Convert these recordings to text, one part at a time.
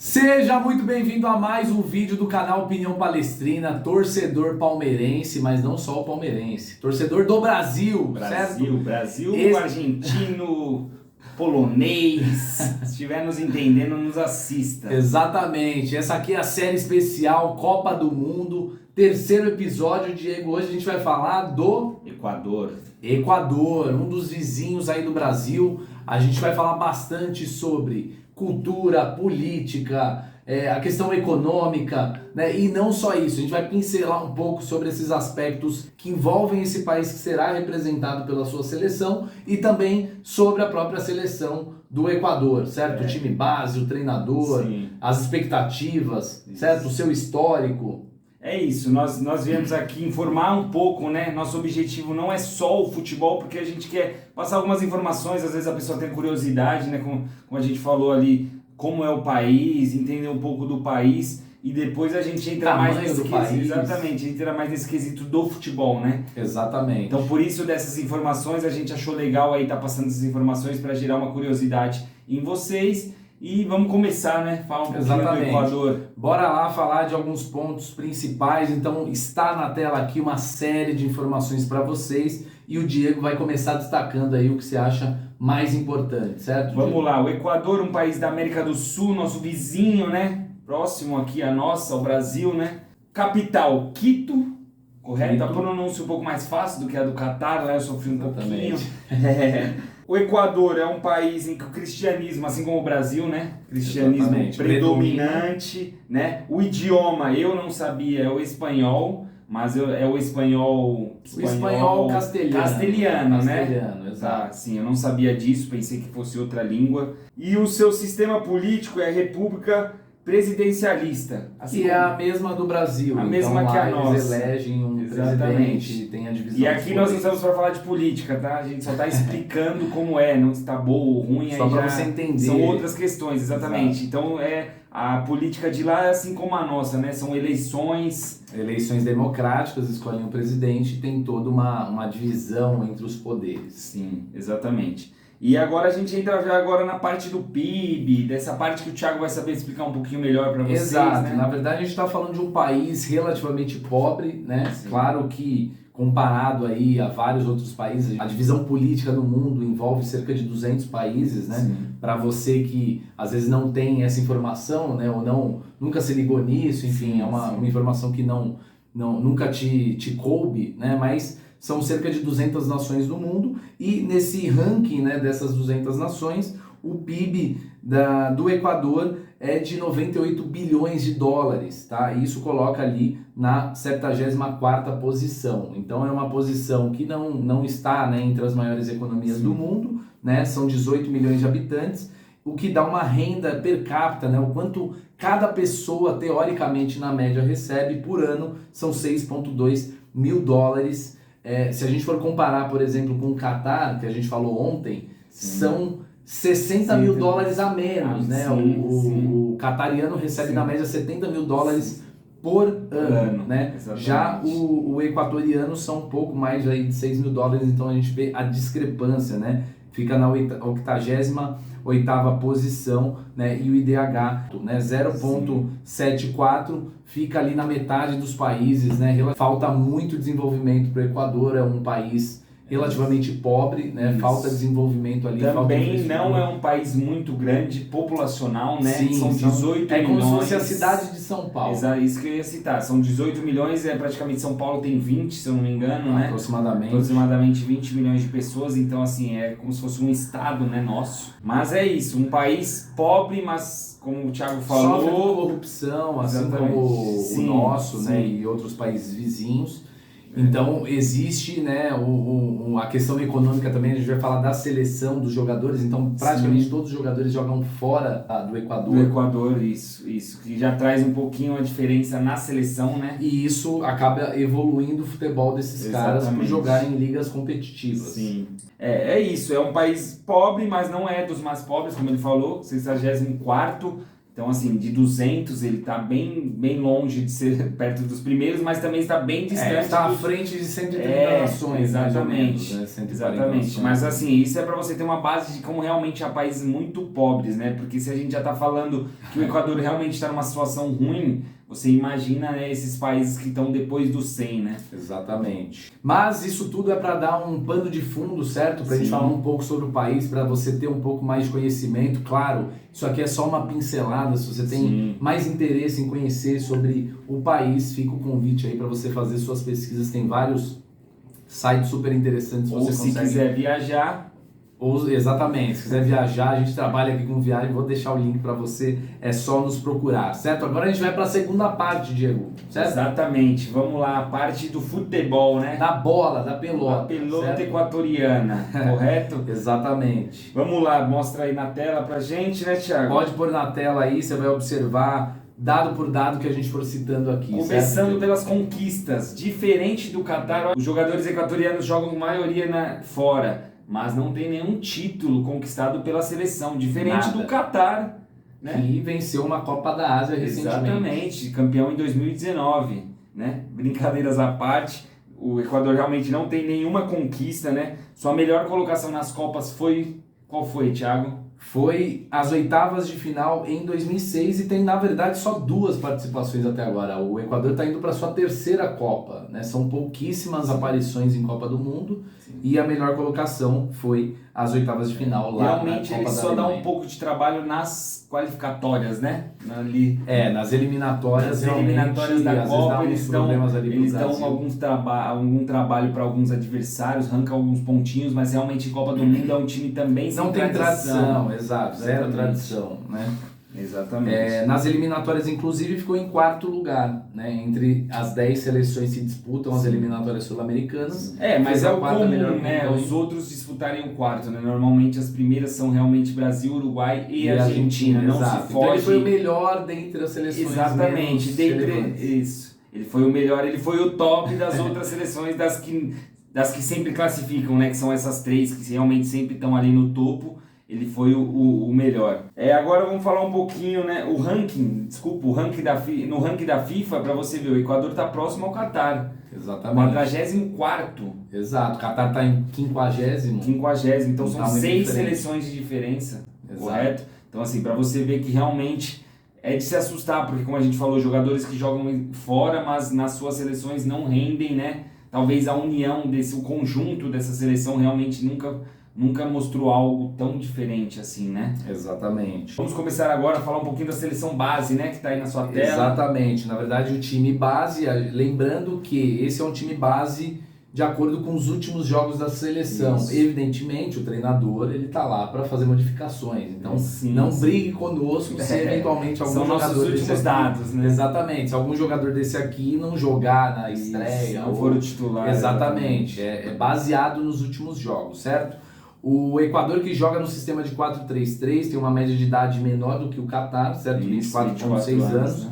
Seja muito bem-vindo a mais um vídeo do canal Opinião Palestrina, torcedor palmeirense, mas não só o palmeirense, torcedor do Brasil, certo? Brasil, argentino, polonês, se estiver nos entendendo, nos assista. Exatamente, essa aqui é a série especial Copa do Mundo, terceiro episódio, Diego. Hoje a gente vai falar do Equador, um dos vizinhos aí do Brasil. A gente vai falar bastante sobre cultura, política, a questão econômica, né? E não só isso, a gente vai pincelar um pouco sobre esses aspectos que envolvem esse país que será representado pela sua seleção e também sobre a própria seleção do Equador, certo? O time base, o treinador, sim, as expectativas, isso, certo? O seu histórico. É isso, nós viemos aqui informar um pouco, né? Nosso objetivo não é só o futebol, porque a gente quer passar algumas informações, às vezes a pessoa tem curiosidade, né? Como a gente falou ali, como é o país, entender um pouco do país, e depois a gente entra mais nesse quesito. Exatamente, entra mais nesse quesito do futebol, né? Exatamente. Então por isso dessas informações, a gente achou legal aí estar passando essas informações para gerar uma curiosidade em vocês. E vamos começar, né? Falar um pouquinho do Equador. Bora lá falar de alguns pontos principais. Então está na tela aqui uma série de informações para vocês e o Diego vai começar destacando aí o que você acha mais importante, certo? Vamos Diego? lá, o Equador, um país da América do Sul, nosso vizinho, né? Próximo aqui a nossa, ao Brasil, né? Capital, Quito, correto? A pronúncia um pouco mais fácil do que a do Catar, né? Eu sofri um pouquinho. O Equador é um país em que o cristianismo, assim como o Brasil, né? Cristianismo predominante, né? O idioma, eu não sabia, é o espanhol, mas é o espanhol castelhano, né? Exato. Sim, eu não sabia disso, pensei que fosse outra língua. E o seu sistema político é a República Presidencialista. Assim que é a mesma do Brasil. A mesma então, que a nossa. Eles elegem um presidente, tem a divisão. E aqui nós não estamos para falar de política, tá? A gente só está explicando como é, não está boa ou ruim. Só para você entender. São outras questões, exatamente. Exato. Então a política de lá é assim como a nossa, né? São eleições democráticas, escolhem um presidente e tem toda uma divisão entre os poderes. Sim, exatamente. E agora a gente entra agora na parte do PIB, dessa parte que o Thiago vai saber explicar um pouquinho melhor para vocês. Exato, né? Na verdade a gente está falando de um país relativamente pobre, né? Sim. Claro que comparado aí a vários outros países, a divisão política no mundo envolve cerca de 200 países, né? Para você que às vezes não tem essa informação, né? Ou nunca se ligou nisso, enfim, é uma informação que nunca te coube, né? Mas são cerca de 200 nações do mundo e nesse ranking, né, dessas 200 nações, o PIB do Equador é de 98 bilhões de dólares, tá? E isso coloca ali na 74ª posição. Então é uma posição que não está, né, entre as maiores economias do mundo, né? São 18 milhões de habitantes, o que dá uma renda per capita, né? O quanto cada pessoa, teoricamente, na média recebe por ano, são 6,2 mil dólares. Se a gente for comparar, por exemplo, com o Catar, que a gente falou ontem, são 60 mil dólares a menos, né? O catariano recebe na média 70 mil dólares por ano, né? Exatamente. Já o equatoriano são um pouco mais aí de 6 mil dólares, então a gente vê a discrepância, né? Fica na 88ª posição, né? E o IDH, né? 0,74 fica ali na metade dos países, né? Falta muito desenvolvimento para o Equador, é um país relativamente pobre, né? Isso. Falta desenvolvimento ali. Também não é um país muito grande, populacional, né? Sim, são 18 milhões. É como se fosse a cidade de São Paulo. Exato, isso que eu ia citar. São 18 milhões, praticamente São Paulo tem 20, se eu não me engano, né? Aproximadamente 20 milhões de pessoas, então assim, é como se fosse um estado, né, nosso. Mas é isso, um país pobre, mas como o Thiago falou... Sofre com corrupção, assim como o nosso, né, e outros países vizinhos. Então existe, né, a questão econômica também, a gente vai falar da seleção dos jogadores, então praticamente todos os jogadores jogam fora do Equador. Do Equador, isso, que já traz um pouquinho a diferença na seleção, né? E isso acaba evoluindo o futebol desses caras por jogarem em ligas competitivas. Sim. É isso, é um país pobre, mas não é dos mais pobres, como ele falou, 64º, Então, assim, de 200 ele está bem longe de ser perto dos primeiros, mas também está bem distante. Está à frente de 130 nações, exatamente, mais ou menos, né? exatamente. Mas, assim, isso é para você ter uma base de como realmente há países muito pobres, né? Porque se a gente já está falando que o Equador realmente está numa situação ruim, você imagina, né, esses países que estão depois do 100, né? Exatamente. Mas isso tudo é para dar um pano de fundo, certo? Para a gente falar um pouco sobre o país, para você ter um pouco mais de conhecimento. Claro, isso aqui é só uma pincelada. Se você tem mais interesse em conhecer sobre o país, fica o convite aí para você fazer suas pesquisas. Tem vários sites super interessantes. Ou se quiser viajar... Exatamente, se quiser viajar, a gente trabalha aqui com viagem, vou deixar o link para você, é só nos procurar, certo? Agora a gente vai para a segunda parte, Diego, certo? Exatamente, vamos lá, a parte do futebol, né? Da bola, da pelota. Da pelota equatoriana, correto? Exatamente. Vamos lá, mostra aí na tela pra gente, né, Thiago? Pode pôr na tela aí, você vai observar dado por dado que a gente for citando aqui. Começando certo? pelas conquistas, diferente do Catar, os jogadores equatorianos jogam maioria fora, mas não tem nenhum título conquistado pela seleção, diferente do Catar, né? Que venceu uma Copa da Ásia recentemente. Exatamente, campeão em 2019, né? Brincadeiras à parte, o Equador realmente não tem nenhuma conquista, né? Sua melhor colocação nas Copas foi... Qual foi, Thiago? Foi as oitavas de final em 2006 e tem, na verdade, só 2 participações até agora. O Equador está indo para sua terceira Copa, né? São pouquíssimas aparições em Copa do Mundo. Sim. E a melhor colocação foi as oitavas de final lá realmente na Copa ele da só dá Alemanha. Um pouco de trabalho nas qualificatórias, né? Ali. Nas eliminatórias, da Copa eles dão algum trabalho para alguns adversários, arrancam alguns pontinhos, mas realmente em Copa do Mundo é um time também sem não tem tradição, exato, exatamente. Zero tradição, né? Exatamente. Nas eliminatórias, inclusive, ficou em 4º lugar, né? Entre as 10 seleções que disputam as eliminatórias sul-americanas. Mas é o comum, né? Os outros disputarem o quarto, né? Normalmente as primeiras são realmente Brasil, Uruguai e Argentina. Não exato. se foge. Então ele foi o melhor dentre as seleções. Exatamente. Isso. Ele foi o melhor, ele foi o top das outras seleções, das que sempre classificam, né? Que são essas 3 que realmente sempre estão ali no topo. Ele foi o melhor. Agora vamos falar um pouquinho, né? O ranking no ranking da FIFA, para você ver, o Equador está próximo ao Catar. Exatamente. 44º. Exato, o Catar está em 50º. 50º, então são 6 seleções de diferença. Exato. Correto? Então assim, para você ver que realmente é de se assustar, porque como a gente falou, jogadores que jogam fora, mas nas suas seleções não rendem, né? Talvez a união o conjunto dessa seleção realmente nunca mostrou algo tão diferente assim, né? Exatamente. Vamos começar agora a falar um pouquinho da seleção base, né? Que tá aí na sua tela. Exatamente. Na verdade, o time base, lembrando que esse é um time base de acordo com os últimos jogos da seleção. Isso. Evidentemente, o treinador, ele tá lá para fazer modificações. Então, não brigue conosco se eventualmente algum São jogador nossos últimos dados, né? Exatamente. Se algum jogador desse aqui não jogar na estreia... Não for o titular. Exatamente. É baseado nos últimos jogos, certo? O Equador, que joga no sistema de 4-3-3, tem uma média de idade menor do que o Catar, certo? 24,6 anos. Né?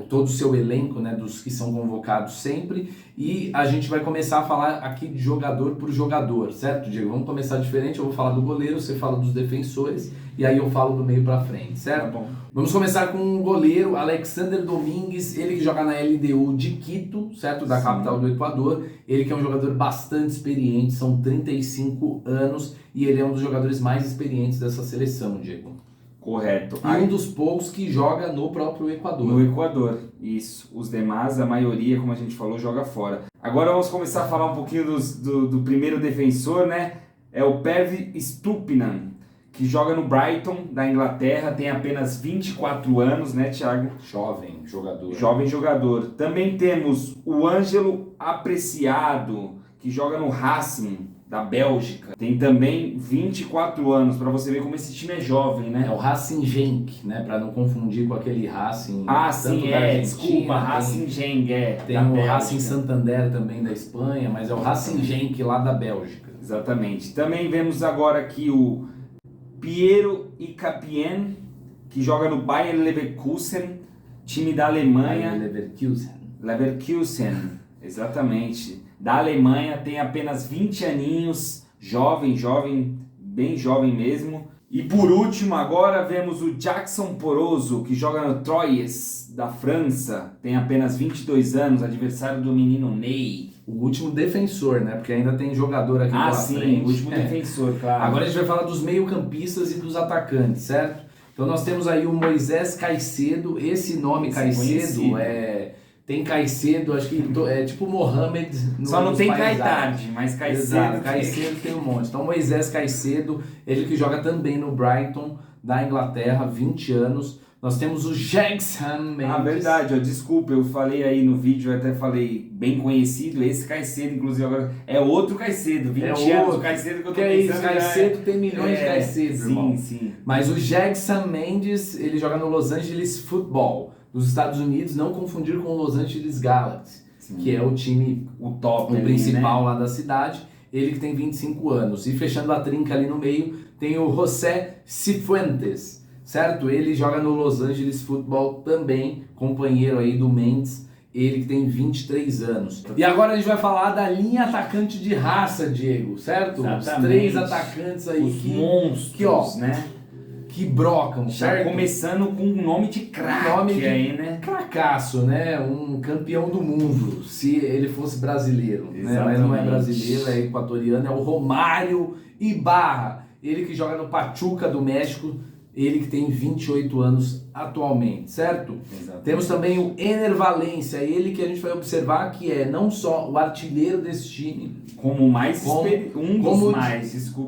Todo o seu elenco, né, dos que são convocados sempre. E a gente vai começar a falar aqui de jogador por jogador, certo, Diego? Vamos começar diferente, eu vou falar do goleiro, você fala dos defensores, e aí eu falo do meio pra frente, certo? Tá bom. Vamos começar com o goleiro, Alexander Domingues, ele que joga na LDU de Quito, certo? Da capital do Equador. Ele que é um jogador bastante experiente, são 35 anos, e ele é um dos jogadores mais experientes dessa seleção, Diego. Correto. E um dos poucos que joga no próprio Equador. No Equador, isso. Os demais, a maioria, como a gente falou, joga fora. Agora vamos começar a falar um pouquinho do primeiro defensor, né? É o Pervis Estupinan, que joga no Brighton, da Inglaterra, tem apenas 24 anos, né, Thiago? Jovem jogador. Também temos o Ângelo Apreciado, que joga no Racing, da Bélgica. Tem também 24 anos, para você ver como esse time é jovem, né? É o Racing Genk, né? Para não confundir com aquele Racing... sim, desculpa, Racing Genk, Tem o Racing Santander também da Espanha, mas é o Racing Genk lá da Bélgica. Exatamente. Também vemos agora aqui o Piero Icapien, que joga no Bayer Leverkusen, time da Alemanha. Leverkusen, exatamente. Da Alemanha, tem apenas 20 aninhos, jovem, bem jovem mesmo. E por último, agora vemos o Jackson Poroso, que joga no Troyes, da França, tem apenas 22 anos, adversário do menino Ney. O último defensor, né? Porque ainda tem jogador aqui pela frente. O último defensor, claro. Agora a gente vai falar dos meio-campistas e dos atacantes, certo? Então nós temos aí o Moisés Caicedo. Esse nome Caicedo tem Caicedo, acho que é tipo Mohamed. Só não tem Caetade, mas Caicedo. Exato, Caicedo tem um monte. Então Moisés Caicedo, ele que joga também no Brighton, da Inglaterra, 20 anos. Nós temos o Jackson Mendes. Ah, verdade, desculpa, eu falei aí no vídeo, eu até falei bem conhecido, esse Caicedo, inclusive agora, é outro Caicedo, 20 anos, o Caicedo que eu tô pensando. Isso, Caicedo tem milhões de Caicedos, irmão. Sim. Mas o Jackson Mendes, ele joga no Los Angeles Football, dos Estados Unidos, não confundir com o Los Angeles Galaxy, que é o time, o principal, né, lá da cidade. Ele que tem 25 anos. E fechando a trinca ali no meio, tem o José Cifuentes, certo? Ele joga no Los Angeles Football também, companheiro aí do Mendes, ele que tem 23 anos. E agora a gente vai falar da linha atacante de raça, Diego, certo? Exatamente. Os 3 atacantes aí, os monstros, né? Que brocam, já certo? Começando com um nome de craque aí, né? Cracaço, né? Um campeão do mundo, se ele fosse brasileiro, né? Mas não é brasileiro, é equatoriano, é o Romário Ibarra. Ele que joga no Pachuca do México, ele que tem 28 anos atualmente, certo? Exatamente. Temos também o Ener Valencia, ele que a gente vai observar que é não só o artilheiro desse time, como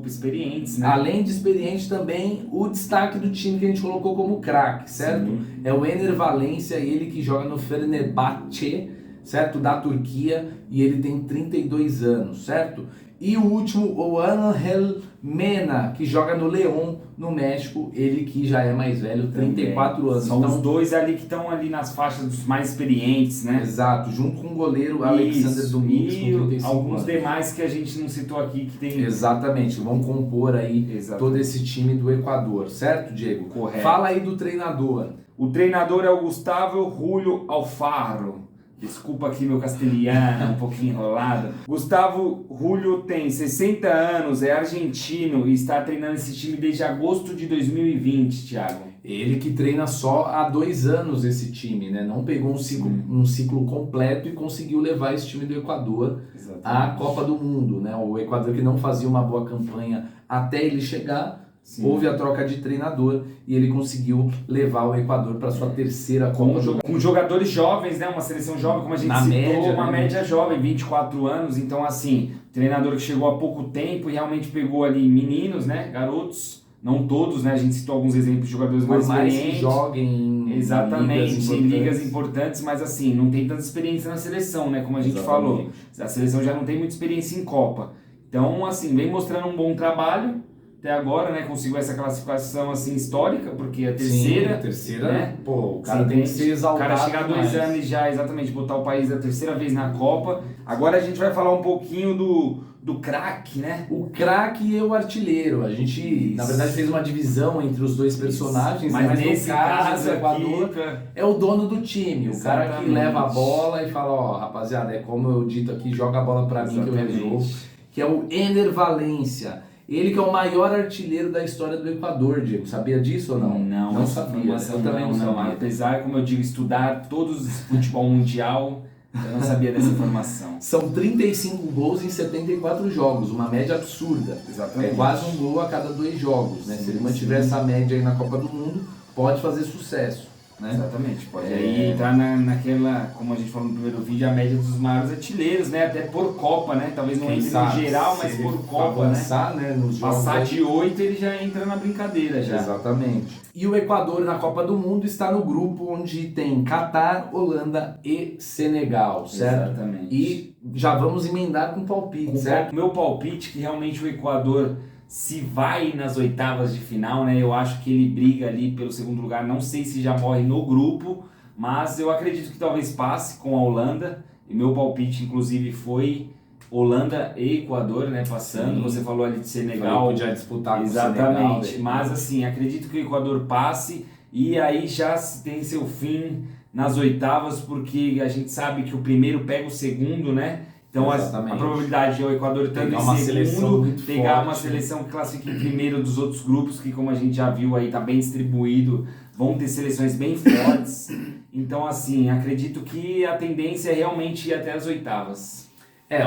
experientes, né? Além de experiente também, o destaque do time que a gente colocou como craque, certo? Sim. É o Ener Valencia, ele que joga no Fenerbahçe, certo? Da Turquia, e ele tem 32 anos, certo? E o último, o Ángel Mena, que joga no León, no México, ele que já é mais velho, 34 anos. São os dois ali que estão ali nas faixas dos mais experientes, né? Exato, junto com o goleiro Alexander Domingues, com 35 alguns anos. Demais que a gente não citou aqui que tem... Exatamente, vão compor aí todo esse time do Equador, certo, Diego? Correto. Fala aí do treinador. O treinador é o Gustavo Julio Alfaro. Desculpa aqui meu castelhano, um pouquinho enrolado. Gustavo Julio tem 60 anos, é argentino e está treinando esse time desde agosto de 2020, Thiago. Ele que treina só há 2 anos esse time, né? Não pegou um ciclo completo e conseguiu levar esse time do Equador à Copa do Mundo, né? O Equador que não fazia uma boa campanha até ele chegar. Sim. Houve a troca de treinador e ele conseguiu levar o Equador para sua terceira Copa do Mundo. Com jogadores jovens, né? Uma seleção jovem, como a gente citou, uma média jovem, 24 anos. Então, assim, treinador que chegou há pouco tempo e realmente pegou ali meninos, né? Garotos, não todos, né? A gente citou alguns exemplos de jogadores mais experientes. Que joguem em ligas importantes, mas assim, não tem tanta experiência na seleção, né? Como a gente falou. A seleção já não tem muita experiência em Copa. Então, assim, vem mostrando um bom trabalho. Até agora, né, conseguiu essa classificação assim histórica, porque a terceira... Sim, a terceira, né? Pô, o cara tem que ser exaltado. O cara chegar a 2 anos e já, exatamente, botar o país a terceira vez na Copa. Agora a gente vai falar um pouquinho do craque, né? O craque e o artilheiro. A gente, na verdade, fez uma divisão entre os dois personagens, mas nesse caso, o Equador é o dono do time. O cara que leva a bola e fala, ó, rapaziada, é como eu dito aqui, joga a bola pra mim que eu resolvo. Que é o Ener Valencia. Ele que é o maior artilheiro da história do Equador, Diego. Sabia disso ou não? Não sabia. Eu também não sabia. Apesar, como eu digo, estudar todos os futebol mundial, eu não sabia dessa informação. São 35 gols em 74 jogos, uma média absurda. Exatamente. É quase um gol a cada 2 jogos, né? Se ele mantiver essa média aí na Copa do Mundo, pode fazer sucesso. Né? Exatamente, pode aí entrar naquela, como a gente falou no primeiro vídeo, a média dos maiores artilheiros, né? Até por Copa, né? Talvez não entre no geral, mas por Copa, avançar, né? Nos jogos passar de 8 ele já entra na brincadeira já. Exatamente. E o Equador na Copa do Mundo está no grupo onde tem Catar, Holanda e Senegal, certo? Exatamente. E já vamos emendar com palpite, certo? O meu palpite que realmente o Equador se vai nas oitavas de final, né? Eu acho que ele briga ali pelo segundo lugar. Não sei se já morre no grupo, mas eu acredito que talvez passe com a Holanda. E meu palpite, inclusive, foi Holanda e Equador, né? Passando. Sim. Você falou ali de Senegal. Podia disputar com exatamente. O Senegal. Mas assim, acredito que o Equador passe e aí já tem seu fim nas oitavas, porque a gente sabe que o primeiro pega o segundo, né? Então a Exatamente. probabilidade é o Equador estando Pegar uma em seleção segundo, muito pegar forte. uma seleção que classifique em primeiro dos outros grupos, que como a gente já viu aí, tá bem distribuído, vão ter seleções bem fortes. Então assim, acredito que a tendência é realmente ir até as oitavas.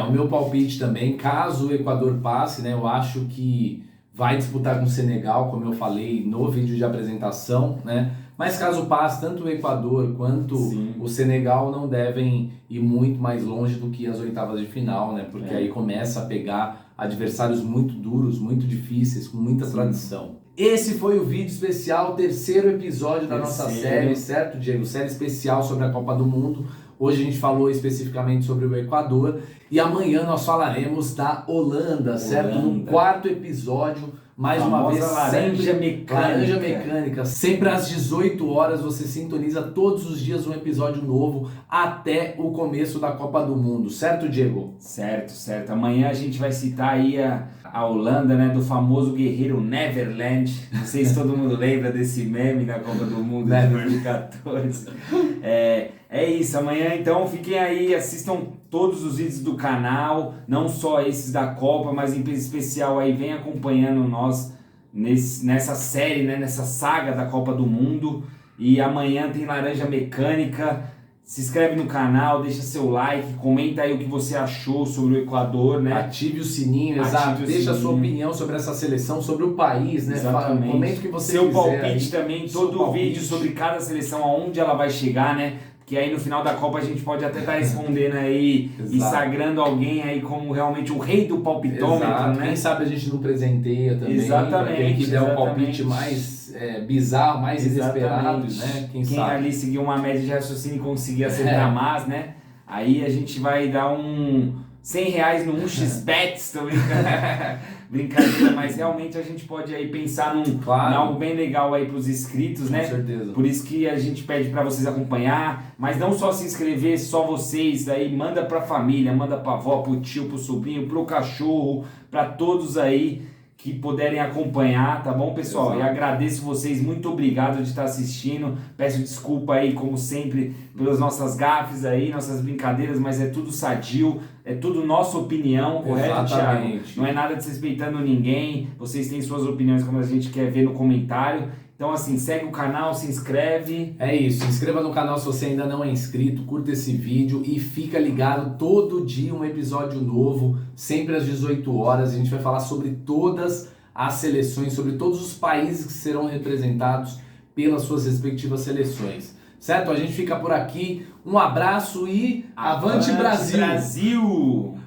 O meu palpite também, caso o Equador passe, né, eu acho que vai disputar com o Senegal, como eu falei no vídeo de apresentação, né? Mas caso passe, tanto o Equador quanto o Senegal não devem ir muito mais longe do que as oitavas de final, né? Porque aí começa a pegar adversários muito duros, muito difíceis, com muita tradição. Esse foi o vídeo especial, terceiro episódio da nossa série, certo, Diego? Série especial sobre a Copa do Mundo. Hoje a gente falou especificamente sobre o Equador e amanhã nós falaremos da Holanda, certo? No quarto episódio, mais uma vez, laranja mecânica. Sempre às 18 horas você sintoniza todos os dias um episódio novo até o começo da Copa do Mundo, certo, Diego? Certo. Amanhã a gente vai citar aí a Holanda, né, do famoso guerreiro Neverland. Não sei se todo mundo lembra desse meme da Copa do Mundo de 2014. É isso, amanhã então fiquem aí, assistam todos os vídeos do canal, não só esses da Copa, mas em especial aí vem acompanhando nós nessa série, né, nessa saga da Copa do Mundo. E amanhã tem Laranja Mecânica. Se inscreve no canal, deixa seu like, comenta aí o que você achou sobre o Equador, né? Ative o sininho, exato. Deixa a sua opinião sobre essa seleção, sobre o país, né? Exatamente. Comenta o que você seu quiser. Palpite aí. também, todo vídeo sobre cada seleção, aonde ela vai chegar, né? Que aí no final da Copa a gente pode até estar respondendo aí e sagrando alguém aí como realmente o rei do palpitômetro, né? Quem sabe a gente não presenteia também. Exatamente. Quem que der o palpite mais bizarro, mais inesperado, né? Quem sabe. Ali seguir uma média de raciocínio e conseguir acertar mais, né? Aí a gente vai dar R$100 no 1xBets, tô brincando. Brincadeira, mas realmente a gente pode aí pensar em algo bem legal aí pros inscritos, né? Com certeza. Por isso que a gente pede para vocês acompanhar, mas não só se inscrever, só vocês aí, manda pra família, manda pra avó, pro tio, pro sobrinho, pro cachorro, pra todos aí que puderem acompanhar, tá bom, pessoal? E agradeço vocês, muito obrigado de estar assistindo, peço desculpa aí, como sempre, pelas nossas gafes aí, nossas brincadeiras, mas é tudo sadio, é tudo nossa opinião, correto, Thiago? Não é nada desrespeitando ninguém, vocês têm suas opiniões como a gente quer ver no comentário. Então assim, segue o canal, se inscreve. É isso, se inscreva no canal se você ainda não é inscrito, curta esse vídeo e fica ligado todo dia um episódio novo, sempre às 18 horas. A gente vai falar sobre todas as seleções, sobre todos os países que serão representados pelas suas respectivas seleções. Certo? A gente fica por aqui, um abraço e avante Brasil!